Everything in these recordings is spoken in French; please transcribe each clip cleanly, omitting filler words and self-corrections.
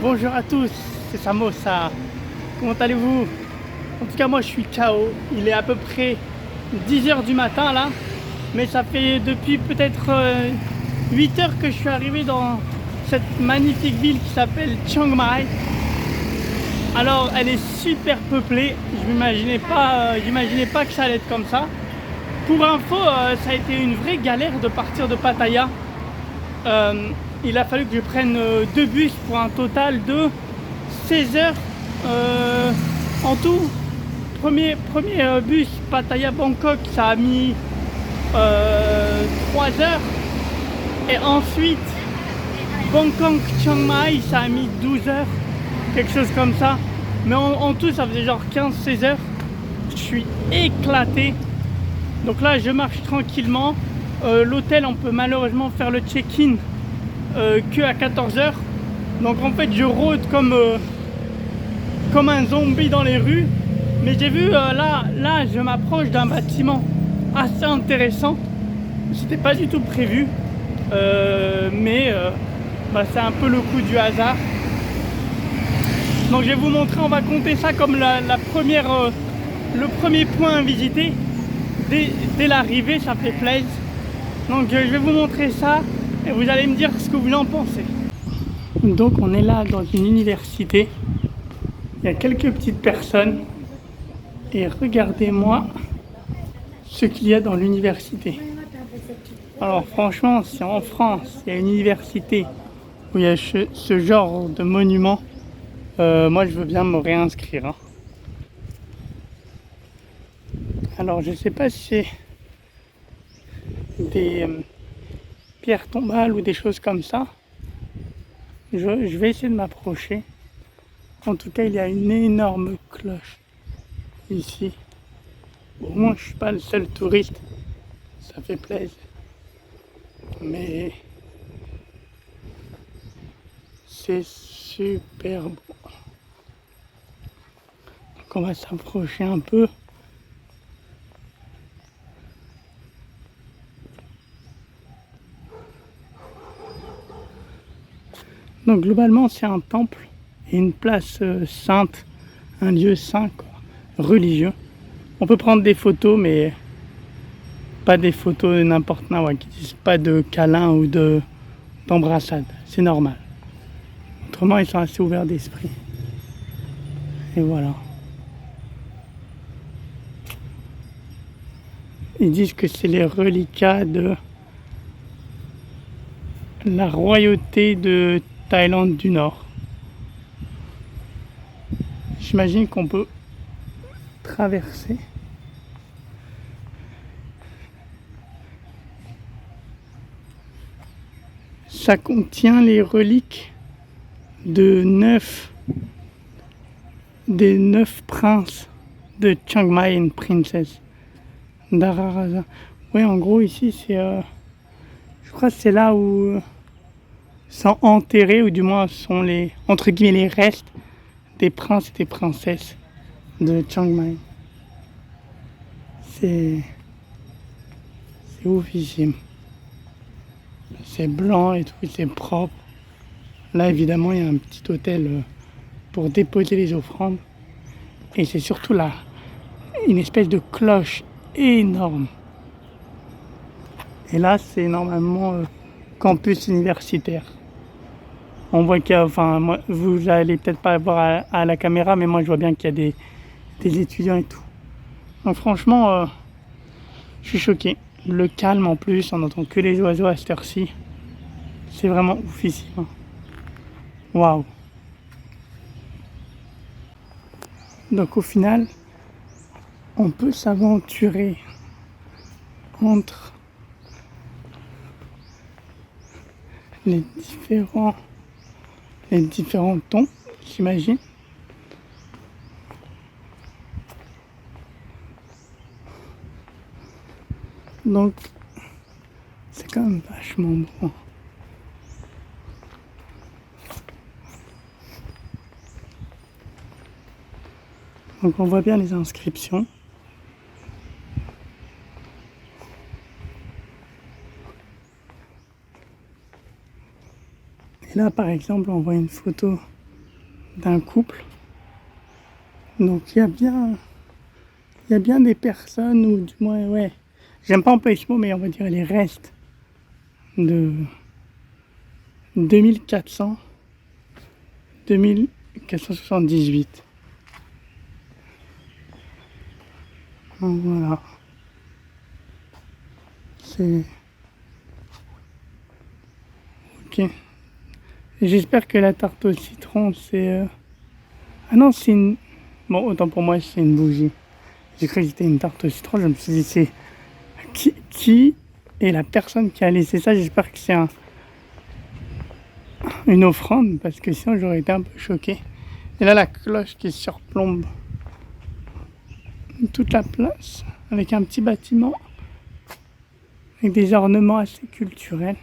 Bonjour à tous, c'est Samosa. Comment allez-vous? En tout cas, moi je suis KO. Il est à peu près 10 heures du matin là, mais ça fait depuis peut-être 8 heures que je suis arrivé dans cette magnifique ville qui s'appelle Chiang Mai. Alors, elle est super peuplée. Je m'imaginais pas que ça allait être comme ça. Pour info, ça a été une vraie galère de partir de Pattaya. Il a fallu que je prenne 2 bus pour un total de 16 heures en tout. Premier bus Pattaya-Bangkok, ça a mis 3 heures. Et ensuite, Bangkok-Chiang Mai, ça a mis 12 heures. Quelque chose comme ça. Mais en tout, ça faisait genre 15-16 heures. Je suis éclaté. Donc là, je marche tranquillement. L'hôtel, on peut malheureusement faire le check-in que à 14 heures. Donc en fait, je rôde comme un zombie dans les rues. Mais j'ai vu, là, je m'approche d'un bâtiment assez intéressant. C'était pas du tout prévu. Mais c'est un peu le coup du hasard. Donc je vais vous montrer, on va compter ça comme le premier point à visiter. Dès l'arrivée, ça fait plaisir. Donc je vais vous montrer ça et vous allez me dire ce que vous en pensez. Donc on est là dans une université. Il y a quelques petites personnes. Et regardez-moi ce qu'il y a dans l'université. Alors franchement, si en France, il y a une université où il y a ce genre de monument, moi je veux bien me réinscrire. Hein. Alors je sais pas si c'est des pierres tombales ou des choses comme ça. Je vais essayer de m'approcher. En tout cas, il y a une énorme cloche ici. Au moins, je suis pas le seul touriste. Ça fait plaisir. Mais c'est super beau. Donc on va s'approcher un peu. Donc globalement, c'est un temple et une place sainte, un lieu saint, quoi, religieux. On peut prendre des photos, mais pas des photos de n'importe quoi, qui disent pas de câlin ou d'embrassade. C'est normal. Autrement, ils sont assez ouverts d'esprit. Et voilà. Ils disent que c'est les reliquats de la royauté de Thaïlande du Nord. J'imagine qu'on peut traverser. Ça contient les reliques de des 9 princes de Chiang Mai et une princesse d'Araraza. Oui, en gros, ici, c'est. Je crois que c'est là où sont enterrés, ou du moins sont les, entre guillemets, les restes des princes et des princesses de Chiang Mai. C'est oufissime. C'est blanc et tout, c'est propre. Là, évidemment, il y a un petit hôtel pour déposer les offrandes. Et c'est surtout là, une espèce de cloche énorme. Et là, c'est normalement campus universitaire. On voit qu'il y a, enfin, moi, vous allez peut-être pas voir à la caméra, mais moi je vois bien qu'il y a des étudiants et tout. Donc franchement, je suis choqué. Le calme en plus, on n'entend que les oiseaux à cette heure-ci. C'est vraiment oufissime. Waouh. Donc au final, on peut s'aventurer entre les différents tons, j'imagine. Donc, c'est quand même vachement bon. Donc, on voit bien les inscriptions. Et là, par exemple, on voit une photo d'un couple. Donc il y a bien des personnes, ou du moins, ouais, j'aime pas employer ce mot, mais on va dire les restes de 2478. Donc voilà. C'est... Ok. Et j'espère que la tarte au citron, c'est... Ah non, c'est une... Bon, autant pour moi, c'est une bougie. J'ai cru que c'était une tarte au citron. Je me suis dit, c'est... Qui est la personne qui a laissé ça? J'espère que c'est une offrande, parce que sinon, j'aurais été un peu choqué. Et là, la cloche qui surplombe toute la place, avec un petit bâtiment, avec des ornements assez culturels.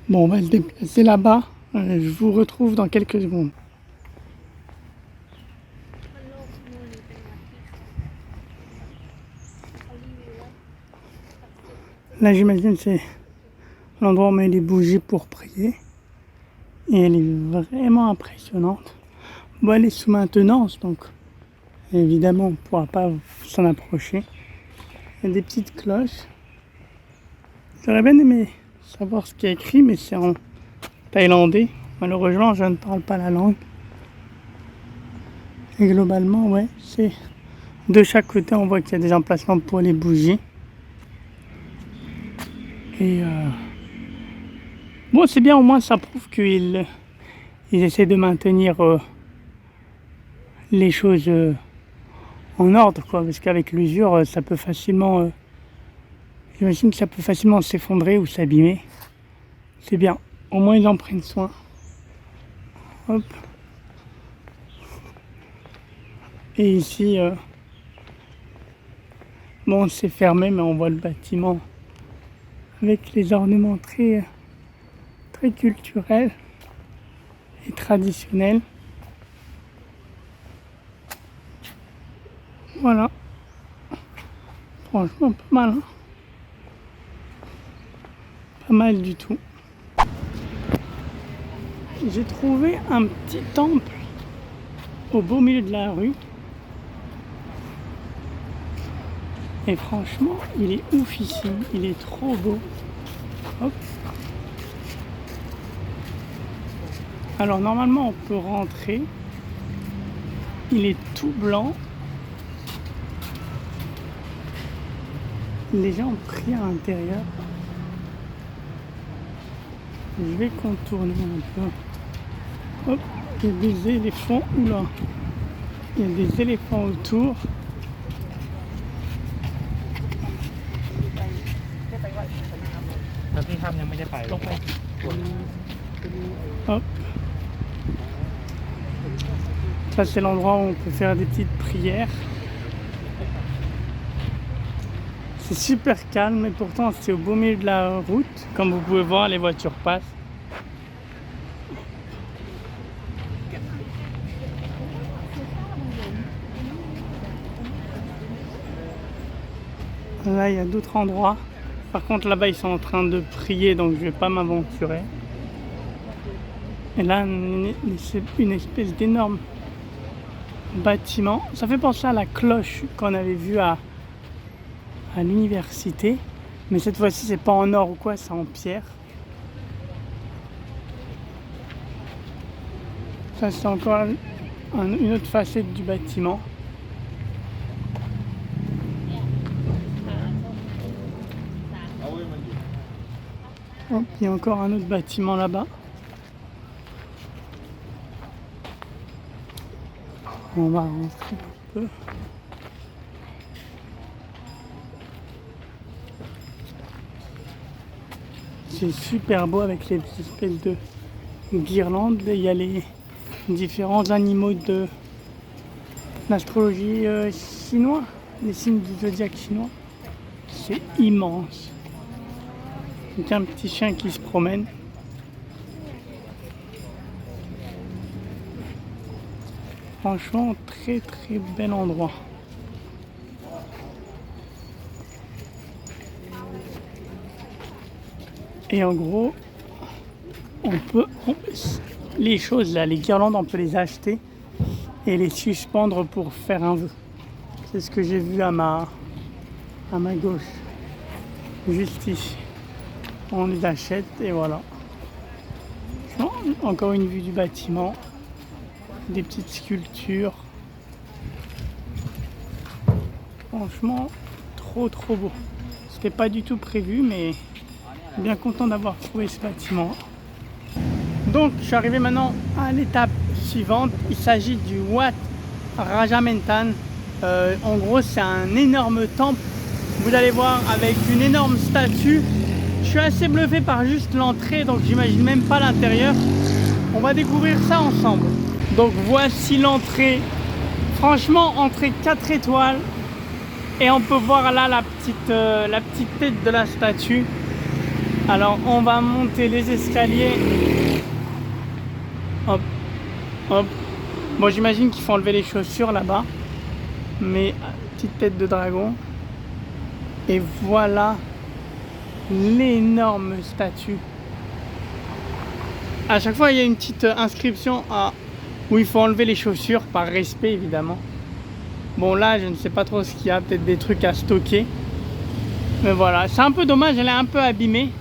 Bon, on va se déplacer là-bas. Je vous retrouve dans quelques secondes. Là, j'imagine c'est l'endroit où on met les bougies pour prier. Et elle est vraiment impressionnante. Bon, elle est sous maintenance, donc évidemment, on ne pourra pas s'en approcher. Il y a des petites cloches. J'aurais bien aimé savoir ce qui est écrit, mais c'est en thaïlandais. Malheureusement, je ne parle pas la langue. Et globalement, ouais, c'est de chaque côté, on voit qu'il y a des emplacements pour les bougies. Et bon, c'est bien, au moins ça prouve qu'ils essaient de maintenir les choses en ordre, quoi. Parce qu'avec l'usure, ça peut facilement... j'imagine que ça peut facilement s'effondrer ou s'abîmer. C'est bien, au moins ils en prennent soin. Hop. Et ici, bon, c'est fermé, mais on voit le bâtiment avec les ornements très culturels et traditionnels. Voilà. Franchement, pas mal. Hein, pas mal du tout. J'ai trouvé un petit temple au beau milieu de la rue. Et franchement, il est ouf ici. Il est trop beau. Hop. Alors normalement, on peut rentrer. Il est tout blanc. Les gens prient à l'intérieur. Je vais contourner un peu. Hop, il y a des éléphants. Oula, il y a des éléphants autour. Hop. Ça, c'est l'endroit où on peut faire des petites prières. C'est super calme, et pourtant c'est au beau milieu de la route. Comme vous pouvez voir, les voitures passent. Là, il y a d'autres endroits. Par contre, là-bas, ils sont en train de prier, donc je vais pas m'aventurer. Et là, c'est une espèce d'énorme bâtiment. Ça fait penser à la cloche qu'on avait vue à l'université. Mais cette fois-ci, c'est pas en or ou quoi, c'est en pierre. Ça, c'est encore une autre facette du bâtiment. Hop, il y a encore un autre bâtiment là-bas. On va rentrer un peu. C'est super beau avec les espèces de guirlandes. Il y a les différents animaux de l'astrologie chinoise, les signes du zodiaque chinois. C'est immense. Donc un petit chien qui se promène. Franchement, très très bel endroit. Et en gros, les choses là, les guirlandes, on peut les acheter et les suspendre pour faire un vœu. C'est ce que j'ai vu à ma gauche, juste ici. On les achète et voilà. Encore une vue du bâtiment, des petites sculptures. Franchement, trop beau. C'était pas du tout prévu, mais bien content d'avoir trouvé ce bâtiment. Donc, je suis arrivé maintenant à l'étape suivante. Il s'agit du Wat Rajamentan. En gros, c'est un énorme temple. Vous allez voir avec une énorme statue. Je suis assez bluffé par juste l'entrée, donc j'imagine même pas l'intérieur. On va découvrir ça ensemble. Donc voici l'entrée. Franchement, entrée 4 étoiles. Et on peut voir là la petite tête de la statue. Alors on va monter les escaliers. Hop, hop. Bon, j'imagine qu'il faut enlever les chaussures là-bas. Mais petite tête de dragon. Et voilà l'énorme statue. À chaque fois, il y a une petite inscription où il faut enlever les chaussures, par respect évidemment. Bon, là, je ne sais pas trop ce qu'il y a, peut-être des trucs à stocker. Mais voilà, c'est un peu dommage, elle est un peu abîmée.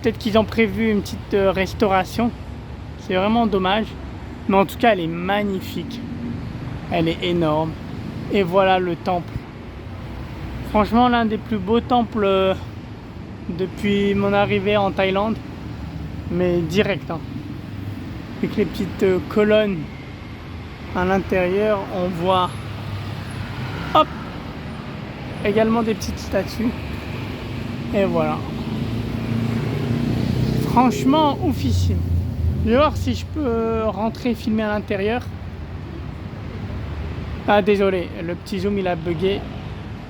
Peut-être qu'ils ont prévu une petite restauration. C'est vraiment dommage. Mais en tout cas, elle est magnifique. Elle est énorme. Et voilà le temple. Franchement, l'un des plus beaux temples depuis mon arrivée en Thaïlande. Mais direct. Hein. Avec les petites colonnes à l'intérieur, on voit hop, également des petites statues. Et voilà. Franchement, oufissime. Je vais voir si je peux rentrer et filmer à l'intérieur. Ah, désolé, le petit zoom il a bugué.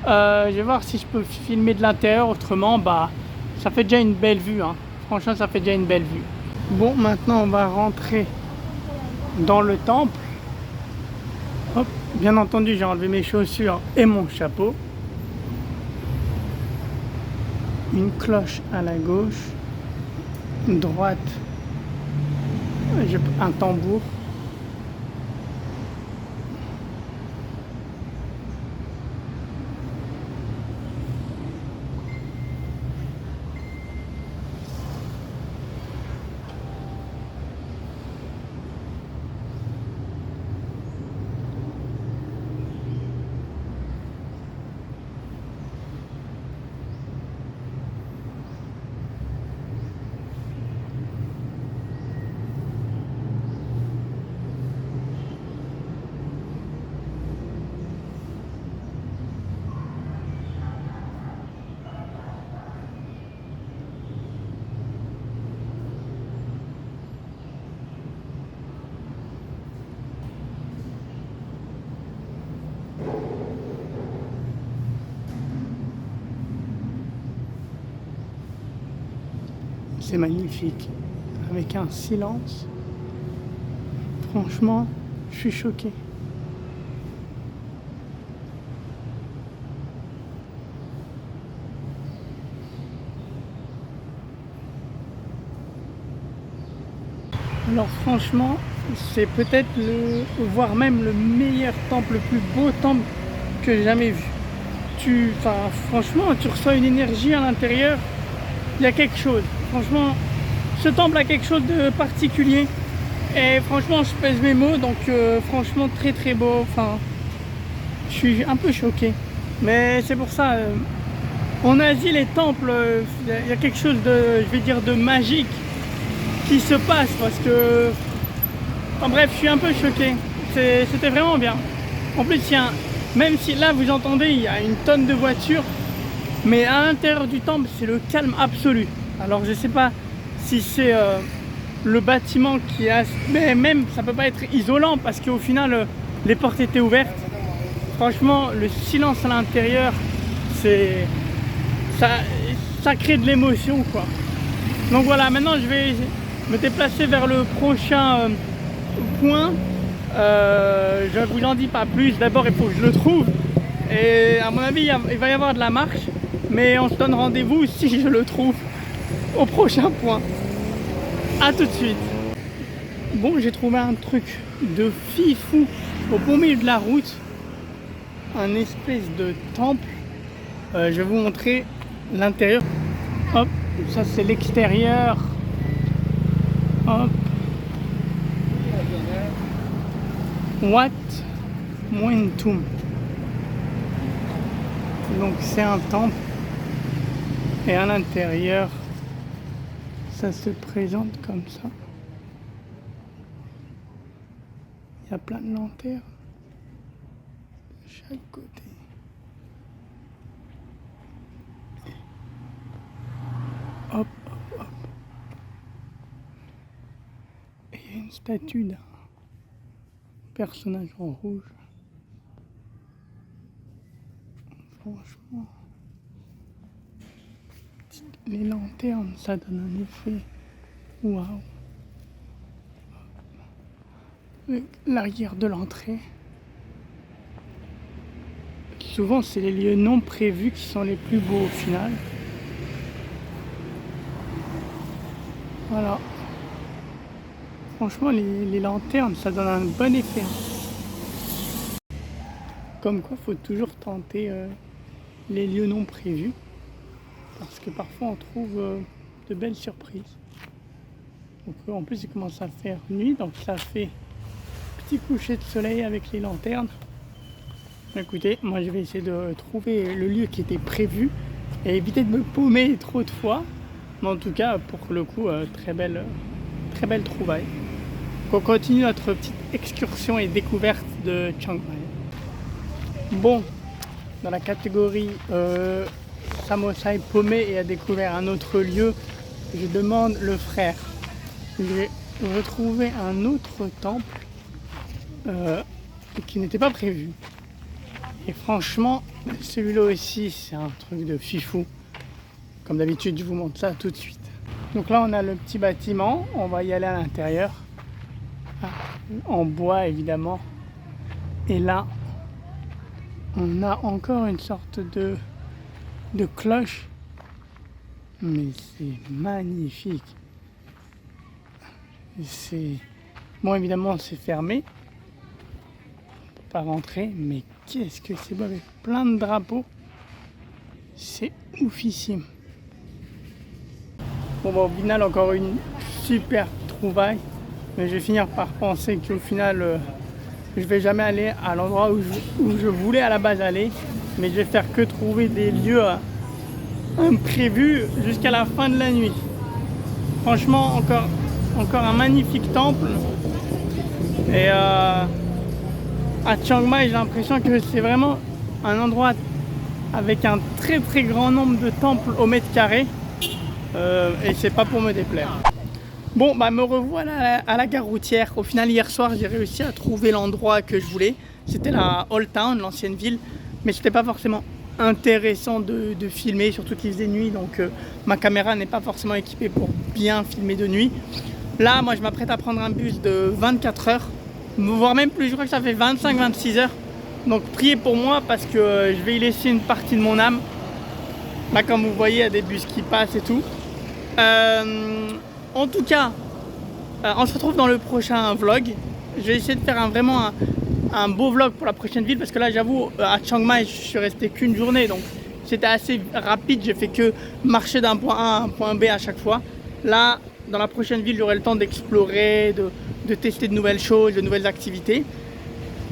Je vais voir si je peux filmer de l'intérieur, autrement, bah, ça fait déjà une belle vue. Hein. Franchement, ça fait déjà une belle vue. Bon, maintenant, on va rentrer dans le temple. Hop. Bien entendu, j'ai enlevé mes chaussures et mon chapeau. Une cloche à la gauche. Droite, un tambour. C'est magnifique, avec un silence. Franchement, je suis choqué. Alors franchement, c'est peut-être voire même le meilleur temple, le plus beau temple que j'ai jamais vu. Franchement, tu reçois une énergie à l'intérieur. Il y a quelque chose. Franchement, ce temple a quelque chose de particulier. Et franchement, je pèse mes mots. Donc franchement, très beau. Enfin, je suis un peu choqué. Mais c'est pour ça, en Asie, les temples, il y a quelque chose de, je vais dire, de magique qui se passe. Parce que, enfin bref, je suis un peu choqué. C'était vraiment bien. En plus, même si là, vous entendez, il y a une tonne de voitures. Mais à l'intérieur du temple, c'est le calme absolu. Alors je sais pas si c'est le bâtiment qui a... Mais même, ça peut pas être isolant parce qu'au final, les portes étaient ouvertes. Franchement, le silence à l'intérieur, ça crée de l'émotion, quoi. Donc voilà, maintenant je vais me déplacer vers le prochain point. Je vous en dis pas plus. D'abord, il faut que je le trouve. Et à mon avis, il va y avoir de la marche. Mais on se donne rendez-vous si je le trouve au prochain point. A tout de suite. Bon, j'ai trouvé un truc de fifou au beau milieu de la route. Un espèce de temple. Je vais vous montrer l'intérieur. Hop, ça c'est l'extérieur. Hop. Wat Muentum. Donc c'est un temple. Et à l'intérieur, ça se présente comme ça. Il y a plein de lanternes de chaque côté. Hop, hop, hop. Et il y a une statue d'un personnage en rouge. Franchement, les lanternes, ça donne un effet waouh. L'arrière de l'entrée. Souvent, c'est les lieux non prévus qui sont les plus beaux au final. Voilà. Franchement, les lanternes, ça donne un bon effet. Comme quoi, il faut toujours tenter les lieux non prévus. Parce que parfois, on trouve de belles surprises. Donc, en plus, il commence à faire nuit, donc ça fait petit coucher de soleil avec les lanternes. Écoutez, moi, je vais essayer de trouver le lieu qui était prévu et éviter de me paumer trop de fois. Mais en tout cas, pour le coup, très belle trouvaille. On continue notre petite excursion et découverte de Chiang Mai. Bon, dans la catégorie Samosai paumé et a découvert un autre lieu, je demande le frère. J'ai retrouvé un autre temple qui n'était pas prévu. Et franchement, celui-là aussi, c'est un truc de fifou. Comme d'habitude, je vous montre ça tout de suite. Donc là, on a le petit bâtiment. On va y aller à l'intérieur. En bois, évidemment. Et là, on a encore une sorte de cloche. Mais c'est magnifique. Bon, évidemment, c'est fermé. On peut pas rentrer, mais qu'est-ce que c'est beau avec plein de drapeaux. C'est oufissime. Bon, bah, au final, encore une super trouvaille. Mais je vais finir par penser qu'au final, je vais jamais aller à l'endroit où je voulais à la base aller. Mais je vais faire que trouver des lieux imprévus jusqu'à la fin de la nuit. Franchement, encore un magnifique temple. Et à Chiang Mai, j'ai l'impression que c'est vraiment un endroit avec un très très grand nombre de temples au mètre carré. Et c'est pas pour me déplaire. Bon, bah me revoilà à la gare routière. Au final, hier soir, j'ai réussi à trouver l'endroit que je voulais. C'était la Old Town, l'ancienne ville. Mais c'était pas forcément intéressant de filmer, surtout qu'il faisait nuit. Donc ma caméra n'est pas forcément équipée pour bien filmer de nuit. Là, moi, je m'apprête à prendre un bus de 24 heures. Voire même plus, je crois que ça fait 25-26 heures. Donc priez pour moi parce que je vais y laisser une partie de mon âme. Là, comme vous voyez, il y a des bus qui passent et tout. En tout cas, on se retrouve dans le prochain vlog. Je vais essayer de faire vraiment un beau vlog pour la prochaine ville parce que là, j'avoue, à Chiang Mai, je suis resté qu'une journée, donc c'était assez rapide. J'ai fait que marcher d'un point A à un point B à chaque fois. Là, dans la prochaine ville, j'aurai le temps d'explorer, de tester de nouvelles choses, de nouvelles activités.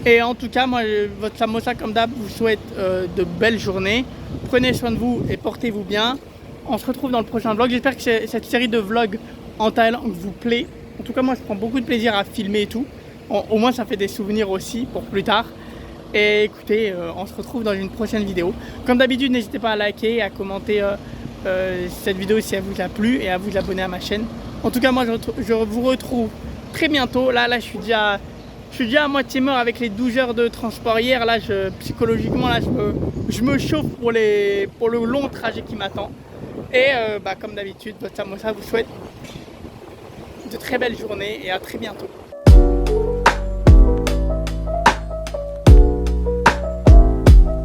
Et en tout cas, moi, votre Samosa, comme d'hab, vous souhaite de belles journées. Prenez soin de vous et portez-vous bien. On se retrouve dans le prochain vlog. J'espère que cette série de vlogs en Thaïlande vous plaît. En tout cas, moi, je prends beaucoup de plaisir à filmer et tout. Au moins, ça fait des souvenirs aussi pour plus tard. Et écoutez, on se retrouve dans une prochaine vidéo. Comme d'habitude, n'hésitez pas à liker et à commenter cette vidéo si elle vous a plu et à vous abonner à ma chaîne. En tout cas, moi, je vous retrouve très bientôt. Là, je suis déjà à moitié mort avec les 12 heures de transport hier. Là, psychologiquement, là, je me chauffe pour le long trajet qui m'attend. Et comme d'habitude, votre Samosa vous souhaite de très belles journées et à très bientôt.